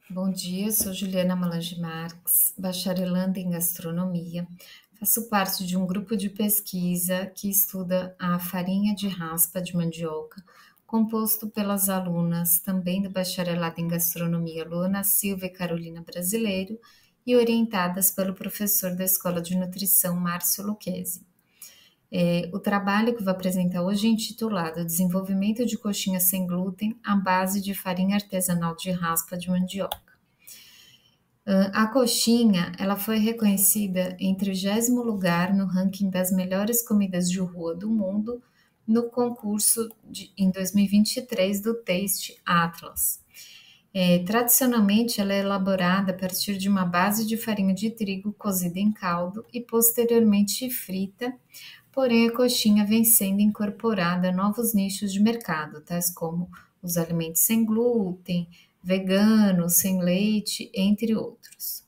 Bom dia, sou Juliana Malange Marques, bacharelanda em gastronomia. Faço parte de um grupo de pesquisa que estuda a farinha de raspa de mandioca, composto pelas alunas também do bacharelado em gastronomia Luana Silva e Carolina Brasileiro e orientadas pelo professor da Escola de Nutrição Márcio Lucchesi. O trabalho que vou apresentar hoje é intitulado Desenvolvimento de coxinha sem glúten à base de farinha artesanal de raspa de mandioca. A coxinha, ela foi reconhecida em 30º lugar no ranking das melhores comidas de rua do mundo no concurso em 2023 do Taste Atlas. Tradicionalmente, ela é elaborada a partir de uma base de farinha de trigo cozida em caldo e posteriormente frita, porém a coxinha vem sendo incorporada a novos nichos de mercado, tais como os alimentos sem glúten, veganos, sem leite, entre outros.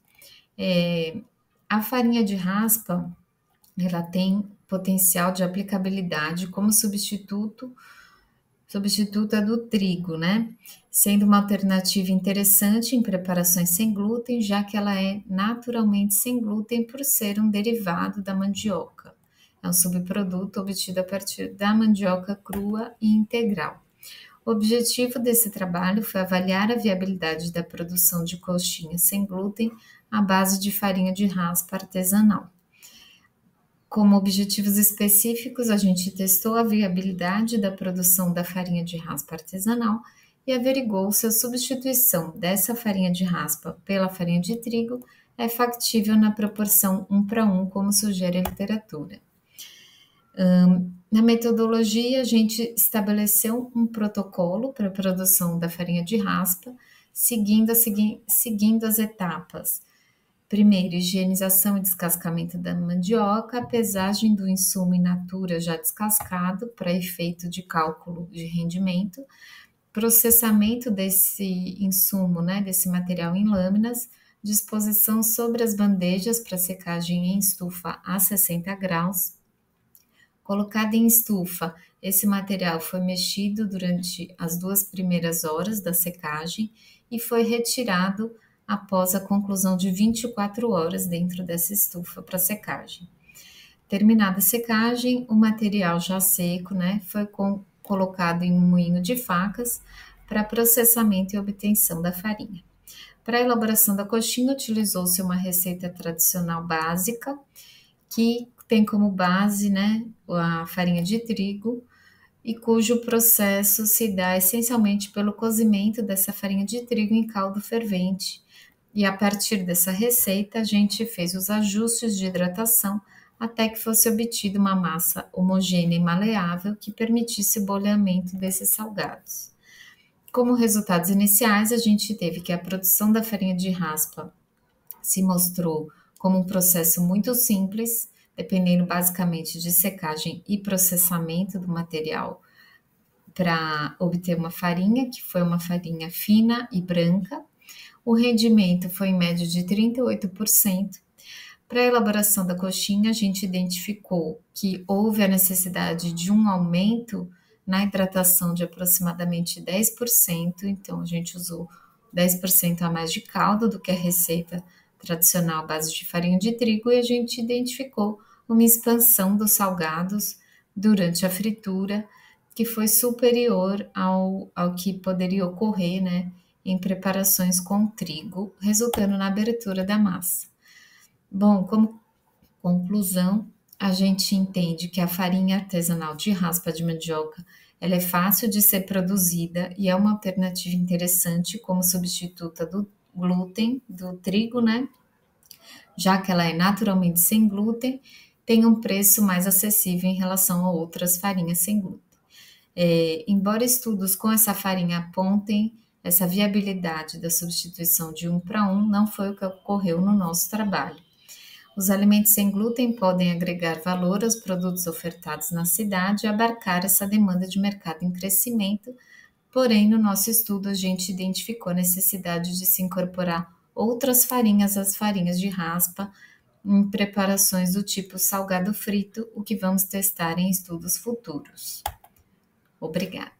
A farinha de raspa, ela tem potencial de aplicabilidade como substituta do trigo, né? Sendo uma alternativa interessante em preparações sem glúten, já que ela é naturalmente sem glúten por ser um derivado da mandioca. É um subproduto obtido a partir da mandioca crua e integral. O objetivo desse trabalho foi avaliar a viabilidade da produção de coxinhas sem glúten à base de farinha de raspa artesanal. Como objetivos específicos, a gente testou a viabilidade da produção da farinha de raspa artesanal e averigou se a substituição dessa farinha de raspa pela farinha de trigo é factível na proporção 1:1, como sugere a literatura. Na metodologia, a gente estabeleceu um protocolo para a produção da farinha de raspa, seguindo as etapas. Primeiro, higienização e descascamento da mandioca, a pesagem do insumo in natura já descascado para efeito de cálculo de rendimento, processamento desse insumo, né, desse material em lâminas, disposição sobre as bandejas para secagem em estufa a 60 graus. Colocado em estufa, esse material foi mexido durante as 2 primeiras horas da secagem e foi retirado após a conclusão de 24 horas dentro dessa estufa para secagem. Terminada a secagem, o material já seco, né, foi colocado em um moinho de facas para processamento e obtenção da farinha. Para a elaboração da coxinha, utilizou-se uma receita tradicional básica, que tem como base, né, a farinha de trigo, e cujo processo se dá essencialmente pelo cozimento dessa farinha de trigo em caldo fervente. E a partir dessa receita, a gente fez os ajustes de hidratação até que fosse obtida uma massa homogênea e maleável que permitisse o bolhamento desses salgados. Como resultados iniciais, a gente teve que a produção da farinha de raspa se mostrou como um processo muito simples, dependendo basicamente de secagem e processamento do material para obter uma farinha, que foi uma farinha fina e branca. O rendimento foi em média de 38%. Para a elaboração da coxinha, a gente identificou que houve a necessidade de um aumento na hidratação de aproximadamente 10%, então a gente usou 10% a mais de caldo do que a receita tradicional à base de farinha de trigo, e a gente identificou uma expansão dos salgados durante a fritura, que foi superior ao que poderia ocorrer, né, em preparações com trigo, resultando na abertura da massa. Bom, como conclusão, a gente entende que a farinha artesanal de raspa de mandioca, ela é fácil de ser produzida e é uma alternativa interessante como substituta do glúten, do trigo, né? Já que ela é naturalmente sem glúten, tem um preço mais acessível em relação a outras farinhas sem glúten. Embora estudos com essa farinha apontem essa viabilidade da substituição de 1:1, não foi o que ocorreu no nosso trabalho. Os alimentos sem glúten podem agregar valor aos produtos ofertados na cidade e abarcar essa demanda de mercado em crescimento, porém, no nosso estudo, a gente identificou a necessidade de se incorporar outras farinhas às farinhas de raspa em preparações do tipo salgado frito, o que vamos testar em estudos futuros. Obrigada.